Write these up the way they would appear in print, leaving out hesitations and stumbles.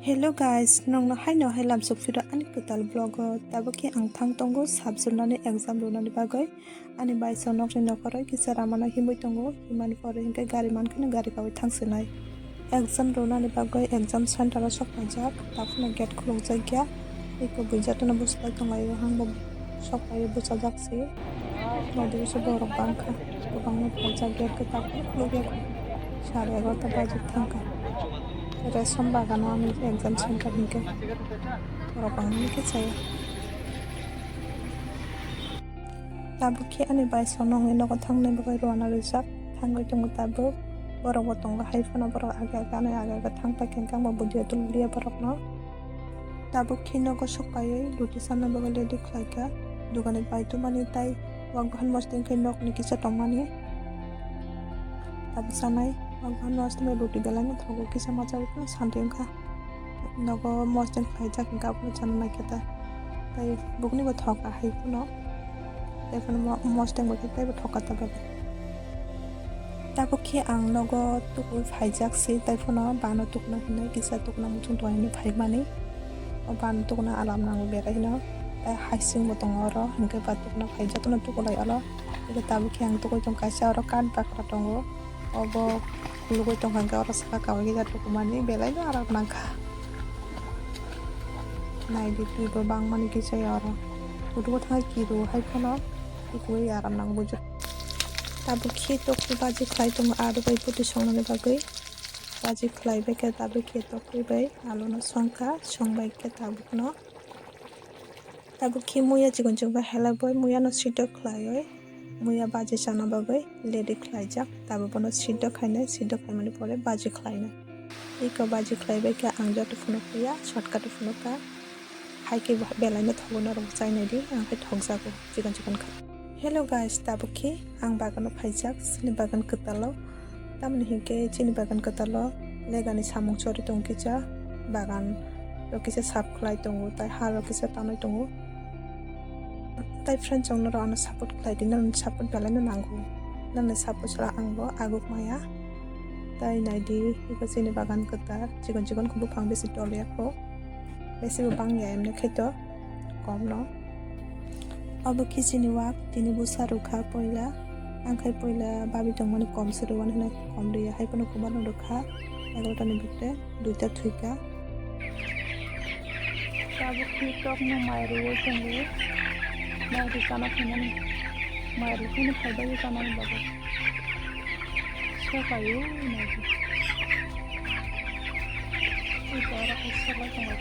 Hello guys, nongno haino hailam sukfira ani ketal blog taboki ang thang tongo sabjurnani exam runani bagoi ani baisa nokni nokoroi kisa ramana himui tongo himani pore hingke gari mankene gari bawi thangsinai exam runani bagoi exam center soknajak tafuna gate khulungjak eko buijatona buslai tonglai hangbo sokai busajakse nodi se borok bangkha gobangno phaijak gate ke tapno khulugyak 11:30 baje thangka Resum bagano ami exam center hingke borok hingke saya tabuki ani baisa nongi nogo thangnai bagai rwna rijak thangoi tongo tabu borok bo tongo haifano borok aga thangpa kengkang bo budia tulia borok no tabuki nogo sokaioi ruti sanna bagai ready khlaika dogani baitu mani tai wanghan mosting ke nok ni kisa tongmani tabu sanai wanghan mosting ruti belani thogo kisa majawi ko santingka nogo mosting khaijak gapno chana naketa tai bugni bo thoka haifano এখন মস্টেং বকে তাইবো ঠকাতা বাবা তাবকি আং নগ তুকু ফাইজাকসি তাইফোনো বানো তুকনা হিনা কিসা তুকনা মুথুন Thuwaini ফাইমানি ও বানো তুকনা আলাম নাঙ্গো বেরাইনো হাইসিং বতং or হিনকে বা তুকনা ফাইজাতনা তুকুলাই all একে তাবকি আং তুকুই তং কাইসা অর কান বাকরা তঙ্গো অব কুলুগই তং হাঙ্কা অর সাকা কাওয়াই গিজা তুকুমানি বেলাইনো আরাম নাঙ্কা নাইদি তুইবো বাংমানি কিসাই অর তুটুকো থাই কিরু হাইফোনো Ikui aram nang bujuk. Tabuki toki baji klai tong adu bai puti songnani bagai. Baji klai bai ke tabuki toki bai alono songka songbai ke tabukno. Tabuki muya jigon jong bai hela boy muya no sido klai oi. Muya baji sana bagai lady klai jak tabukono sido kaimani pore baji klai na. Iko baji klai bai ke angja tu funo kuya shortcut tu funo ka. Hai ke belai na thogono rong chai nai di ang hai thogjago jigon ka. Hello guys, tabuki ang bagano phaijak chini bagan ketalo tamni hingke chini bagan ketalo legani samung chori tongkija bagan rokisa sap khlai tongo tai har rokisa tanoi tongo tai friend jongno ro ana support khlai din nan support belai na nango nan support sala angbo aguk maya tai naidi iko chini bagan ketar jigon kubu phang besi tolya ko besi bang ya emne kheto kom no Abo kisini wak tini busa rukha poila angkai poila babi tongmani kom seruan hina kom dia hai pono kumar rukha 11টা ni bukte 2টা thuika abo khitok no mairu tongu mairu kana phinani mairu kini phaiba yu kana baba sokayu nai Ipara kasala tonga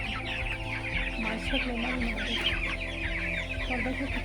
masuk le mari nai Kalau kita